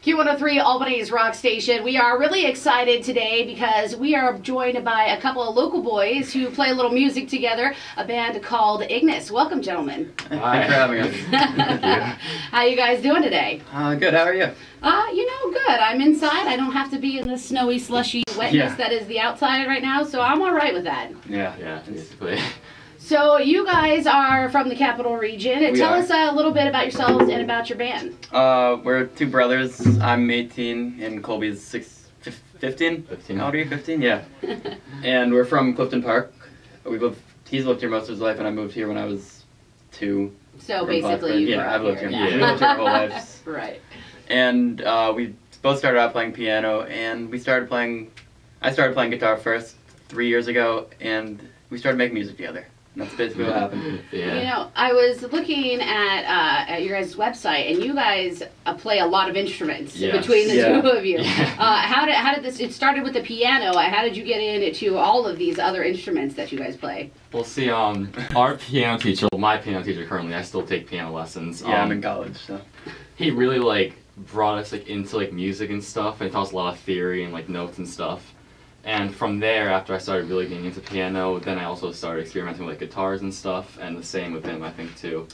Q103, Albany's rock station. We are really excited today because we are joined by a couple of local boys who play a little music together, a band called Ignis. Welcome, gentlemen. Hi. Thanks for having us. Thank you. How you guys doing today? Good. How are you? Good. I'm inside. I don't have to be in the snowy, slushy wetness that is the outside right now, so I'm all right with that. Yeah, basically. So you guys are from the Capital Region. Tell us a little bit about yourselves and about your band. We're two brothers. I'm 18 and Colby's 15? 15. How old are you? 15? Yeah. And we're from Clifton Park. He's lived here most of his life, and I moved here when I was 2. So basically, I've lived here. Yeah, we lived here our whole lives. Right. And we both started out playing piano, and I started playing guitar first 3 years ago, and we started making music together. That's basically what happened. Yeah. You know, I was looking at your guys' website, and you guys play a lot of instruments between the two of you. How did this? It started with the piano. How did you get into all of these other instruments that you guys play? Well, see, our piano teacher, my piano teacher currently, I still take piano lessons. Yeah, I'm in college, so. He really brought us into music and stuff, and taught us a lot of theory and notes and stuff. And from there, after I started really getting into piano, then I also started experimenting with guitars and stuff, and the same with him, I think, too.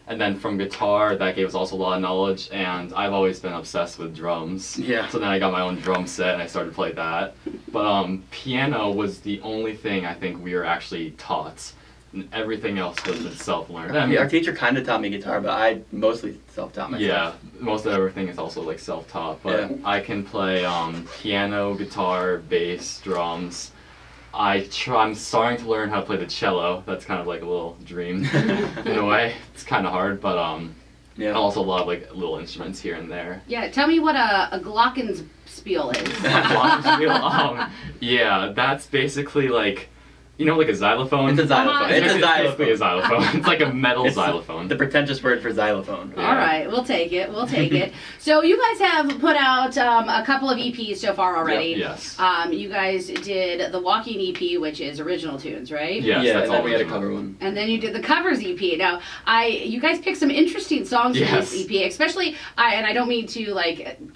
And then from guitar, that gave us also a lot of knowledge, and I've always been obsessed with drums. Yeah. So then I got my own drum set, and I started to play that. But piano was the only thing I think we were actually taught. And everything else was self-learned. Yeah, our teacher kind of taught me guitar, but I mostly self-taught myself. Yeah, most of everything is also self-taught, but I can play piano, guitar, bass, drums. I'm starting to learn how to play the cello. That's kind of like a little dream in a way. It's kind of hard, but also a lot of little instruments here and there. Yeah, tell me what a glockenspiel is. Glockenspiel? Yeah, that's basically you know, a xylophone? It's a xylophone. It's basically a xylophone. It's like a metal xylophone. The pretentious word for xylophone. Yeah. All right, we'll take it. We'll take it. So you guys have put out a couple of EPs so far already. Yep. Yes. You guys did the Walking EP, which is original tunes, right? Yes, that's all. We had a cover one. And then you did the covers EP. Now, you guys picked some interesting songs in this EP, especially. And I don't mean to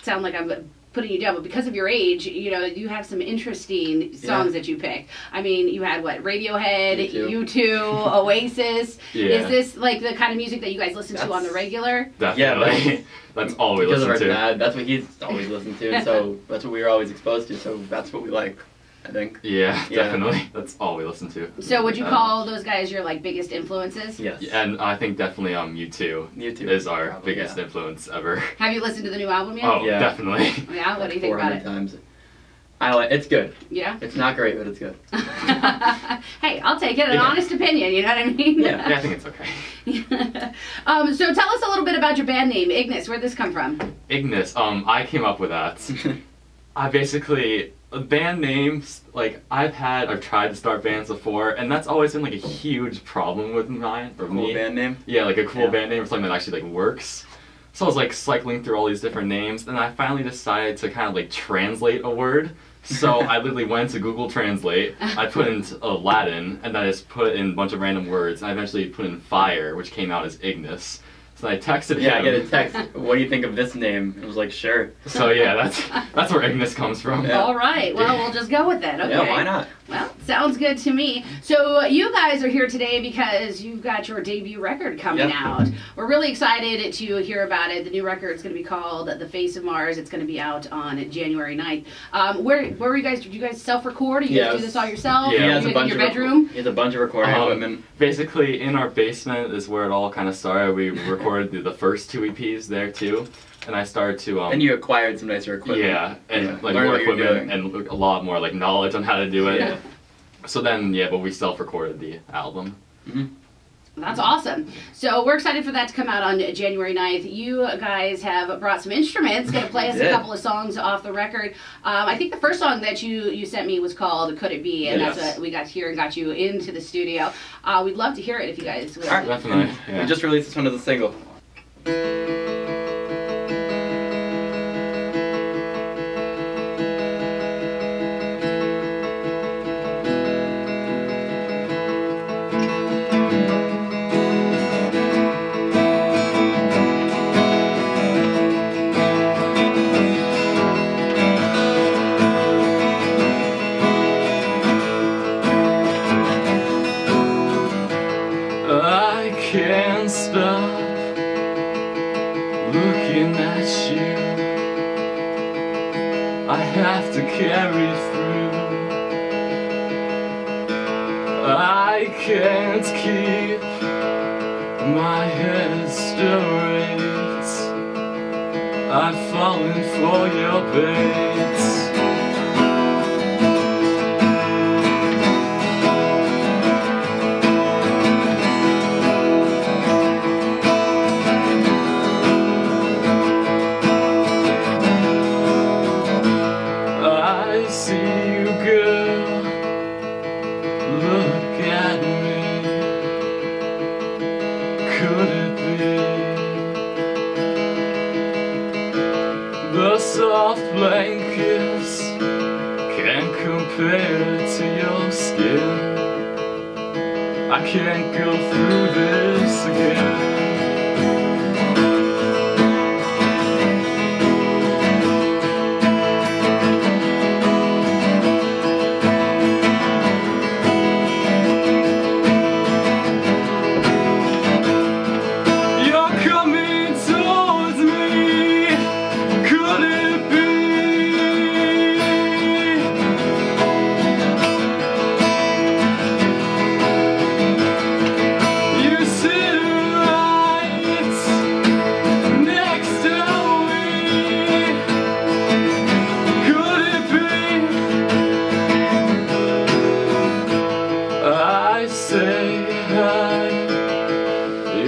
sound like I'm putting you down, but because of your age, you have some interesting songs that you picked. I mean, you had Radiohead, U2, Oasis. Yeah. Is this the kind of music that you guys listen to on the regular? Definitely. Yeah, that's all we listen to. Because of our dad, that's what he's always listened to, so that's what we were always exposed to, so that's what we like, I think. Yeah, definitely. That's all we listen to. So would you call those guys your biggest influences? Yes. And I think definitely U2 is our biggest influence ever. Have you listened to the new album yet? Oh, definitely. Yeah, what do you think about it? 400 times. It's good. Yeah? It's not great, but it's good. Hey, I'll take it. An honest opinion, you know what I mean? Yeah, I think it's okay. So tell us a little bit about your band name, Ignis. Where'd this come from? Ignis, I came up with that. Band names, I've tried to start bands before, and that's always been a huge problem with mine, or me. Cool band name? Yeah, a cool band name or something that actually works. So I was cycling through all these different names, and I finally decided to kind of translate a word. So I literally went to Google Translate, I put in Latin, and then I just put in a bunch of random words, and I eventually put in fire, which came out as Ignis. So I texted him. Yeah, I get a text. What do you think of this name? It was sure. So yeah, that's where Ignis comes from. Yeah. All right. Well, we'll just go with it. Okay. Yeah, why not? Well, sounds good to me. So you guys are here today because you've got your debut record coming out. We're really excited to hear about it. The new record is going to be called The Face of Mars. It's going to be out on January 9th. Where were you guys? Did you guys self-record? Did you guys do this all yourself? Yeah, in your bedroom? He has a bunch of recording equipment. Basically, in our basement is where it all kind of started. We recorded the first 2 EPs there too. And I started to and you acquired some nicer equipment. Yeah, and more equipment and a lot more knowledge on how to do it. Yeah. So then but we self-recorded the album. That's awesome. So we're excited for that to come out on January 9th. You guys have brought some instruments, going to play us a couple of songs off the record. I think the first song that you sent me was called Could It Be, and that's what we got here and got you into the studio. We'd love to hear it if you guys would. Definitely. Yeah. We just released this one as a single. at you, I have to carry through. I can't keep my head straight. I've fallen for your bait. I see you, girl, look at me. Could it be the soft blankets can't compare to your skin? I can't go through this again.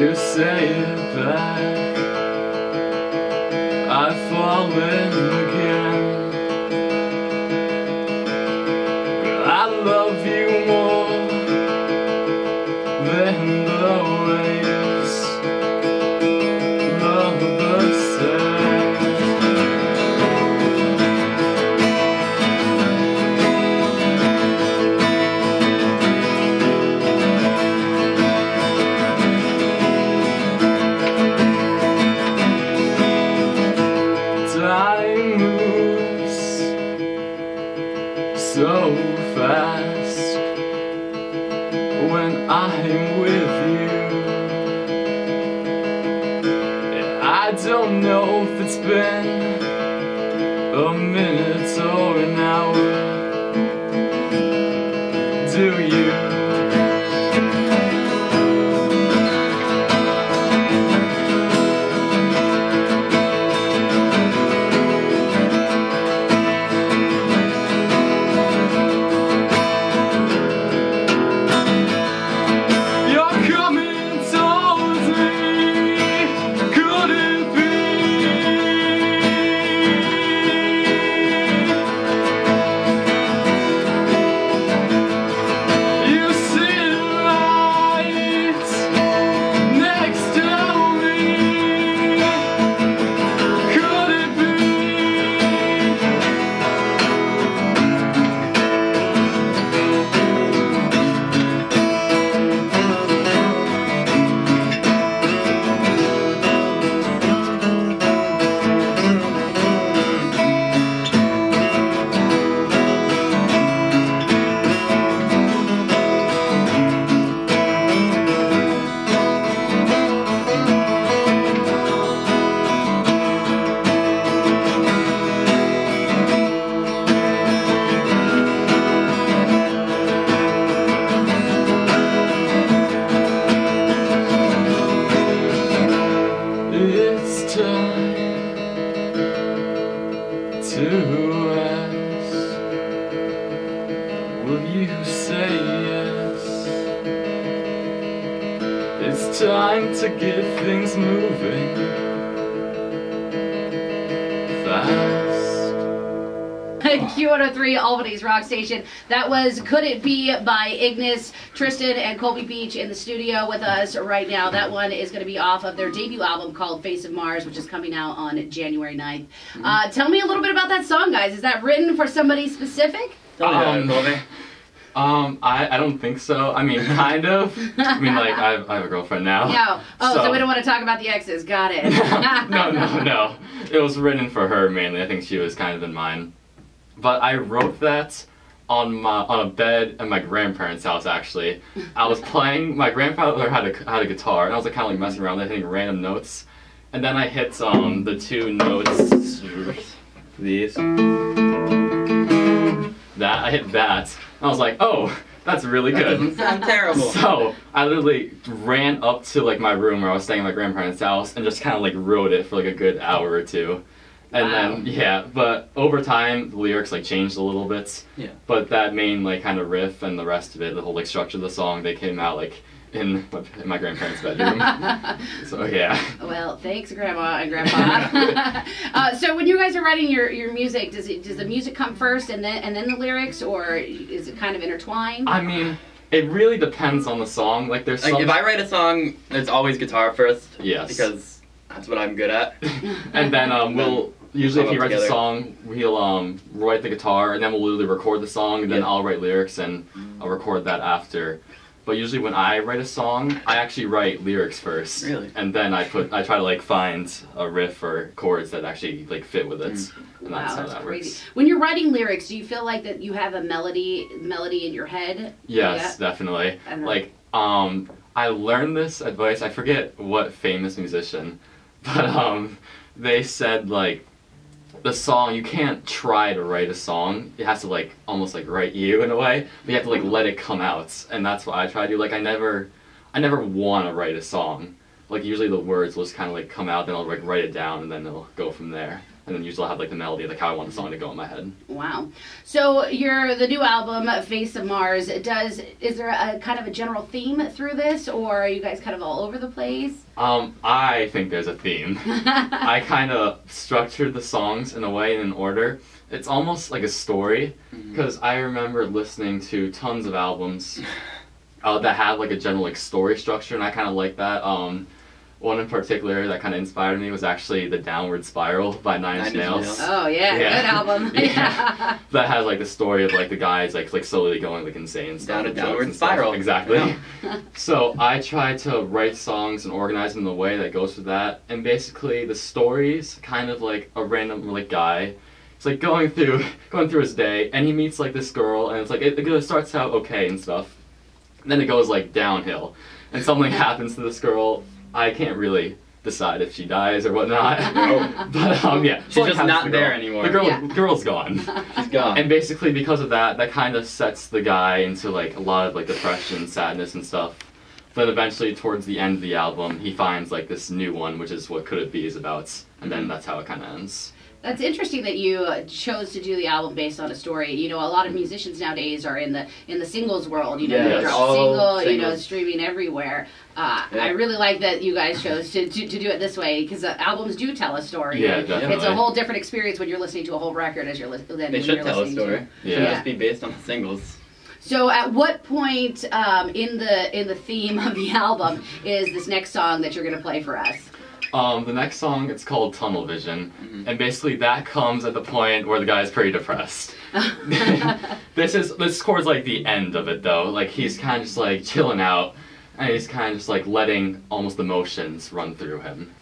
You say it back, I've fallen again. I love you more than the waves love the sand. Time moves so fast when I'm with you. I don't know if it's been a minute or an hour. Do you? To ask, will you say yes? It's time to get things moving fast. Q103, Albany's rock station. That was Could It Be by Ignis. Tristan and Colby Beach in the studio with us right now. That one is going to be off of their debut album called Face of Mars, which is coming out on January 9th. Tell me a little bit about that song, guys. Is that written for somebody specific? I don't think so. I mean, kind of. I mean, like, I have a girlfriend now. No. Oh, so we don't want to talk about the exes. Got it. No. It was written for her mainly. I think she was kind of in mine. But I wrote that on a bed at my grandparents' house, actually. I was playing, my grandfather had a guitar, and I was like, kind of like messing around with it, hitting random notes. and then I hit the 2 notes, these, that, I hit that, and I was like, oh, that's really good. That doesn't sound terrible. So, I literally ran up to like my room where I was staying at my grandparents' house and just kind of like wrote it for like a good hour or 2. And then, yeah, but over time, the lyrics like changed a little bit. Yeah. But that main like kind of riff and the rest of it, the whole like structure of the song, they came out like in my grandparents' bedroom. So yeah. Well, thanks, Grandma and Grandpa. So when you guys are writing your music, does the music come first and then the lyrics, or is it kind of intertwined? I mean, it really depends on the song. Like there's like some... if I write a song, it's always guitar first. Yes. Because that's what I'm good at. And then we'll usually if he writes a song, he'll write the guitar, and then we'll literally record the song, and then I'll write lyrics and I'll record that after. But usually when I write a song, I actually write lyrics first. Really? And then I try to like find a riff or chords that actually like fit with it. And that's how that crazy. works. When you're writing lyrics, do you feel like that you have a melody in your head? Yes, definitely. Like I learned this advice, I forget what famous musician, but they said like the song, you can't try to write a song. It has to like almost like write you in a way. But you have to like let it come out, and that's what I try to do. Like I never want to write a song. Like usually the words will just kind of like come out, then I'll like write it down, and then it'll go from there. And then usually I'll have like the melody, like how I want the song to go in my head. Wow. So the new album, Face of Mars, is there a kind of a general theme through this, or are you guys kind of all over the place? I think there's a theme. I kind of structured the songs in a way, in an order. It's almost like a story, because I remember listening to tons of albums that have like a general like story structure, and I kind of like that. One in particular that kind of inspired me was actually The Downward Spiral by Nine Inch Nails. Oh yeah, good album. Yeah. That has like the story of like the guys like slowly going like insane and stuff. Down a downward spiral. Exactly. Yeah. So I try to write songs and organize them in a way that goes with that. And basically the story's kind of like a random like guy. It's like going through his day, and he meets like this girl, and it's like it starts out okay and stuff. And then it goes like downhill, and something happens to this girl. I can't really decide if she dies or whatnot. But yeah, she's just not there anymore. The girl's gone. She's gone. And basically because of that kind of sets the guy into like a lot of like depression, sadness and stuff. But eventually towards the end of the album, he finds like this new one, which is What Could It Be is about. And then that's how it kind of ends. That's interesting that you chose to do the album based on a story. You know, a lot of musicians nowadays are in the singles world. You know, they're single, you know, streaming everywhere. I really like that you guys chose to do it this way, because albums do tell a story. Yeah, definitely. It's a whole different experience when you're listening to a whole record as you're listening. They should tell a story. Yeah. It should just be based on the singles. So, at what point in the theme of the album is this next song that you're going to play for us? The next song, it's called Tunnel Vision, and basically that comes at the point where the guy's pretty depressed. This chord's like the end of it though, like he's kind of just like chilling out, and he's kind of just like letting almost emotions run through him.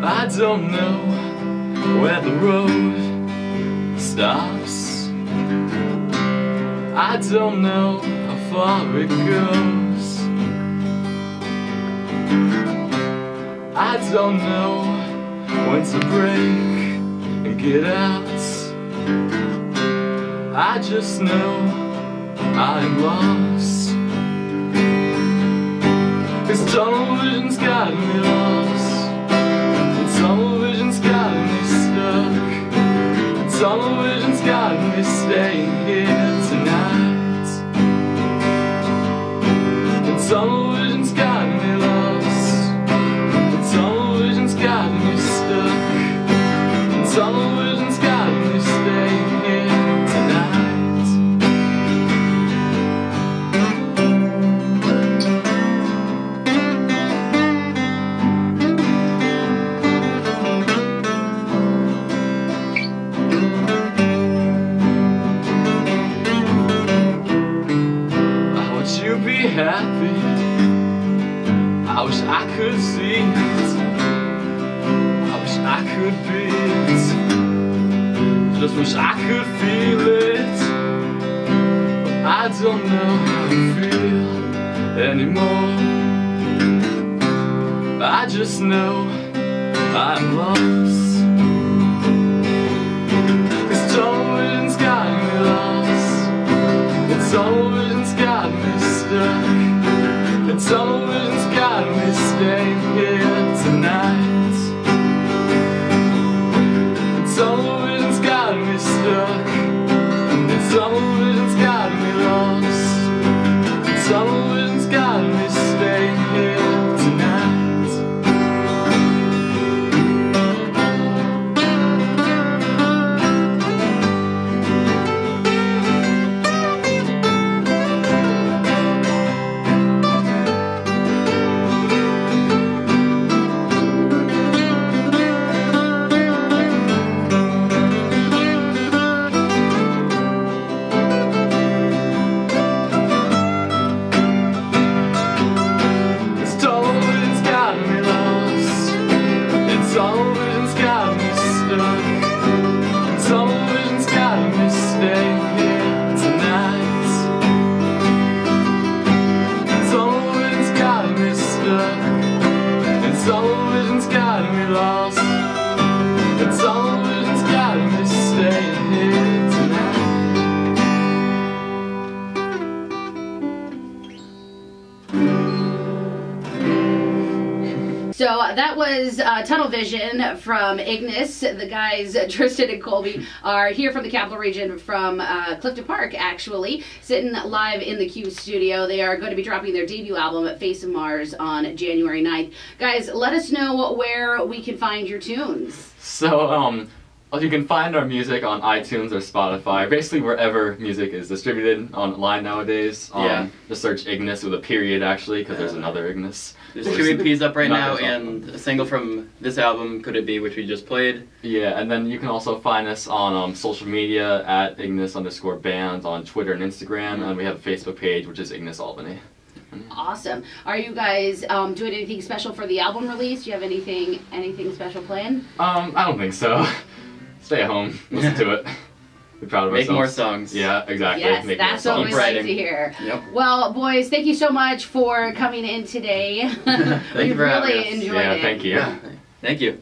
I don't know where the road stops. I don't know how far it goes. I don't know when to break and get out. I just know I'm lost. This tunnel vision's got me lost. Tunnel vision's got me stuck. Tunnel vision's got me staying here tonight. Tunnel vision's got me lost. Tunnel vision's got me stuck. Tunnel vision's got me staying here tonight. just wish I could feel it. I don't know how to feel anymore. I just know I'm lost. This television's got me lost. The television's got me stuck. The television's got me staying here tonight. The television's got me stuck. The television's got me lost. The television's got me staying here tonight. Television's got me stuck. Television's got me staying here tonight. Television's got me stuck. And television's got me lost. And television's got me staying here tonight. So that was Tunnel Vision from Ignis. The guys, Tristan and Colby, are here from the Capital Region from Clifton Park, actually, sitting live in the Q studio. They are going to be dropping their debut album at Face of Mars on January 9th. Guys, let us know where we can find your tunes. So, you can find our music on iTunes or Spotify, basically wherever music is distributed online nowadays. Just search Ignis with a period, actually, because there's another Ignis. There's 2 EPs up right now, and a single from this album, Could It Be, which we just played. Yeah, and then you can also find us on social media at Ignis_band on Twitter and Instagram, and we have a Facebook page, which is Ignis Albany. Awesome. Are you guys doing anything special for the album release? Do you have anything special planned? I don't think so. Stay at home, listen to it. Be proud of ourselves. Make more songs. Yeah, exactly. Yes, Make that's what we like to hear. Yep. Well, boys, thank you so much for coming in today. Thank you for having us. Really enjoyed it. Yeah, thank you. Yeah. Thank you.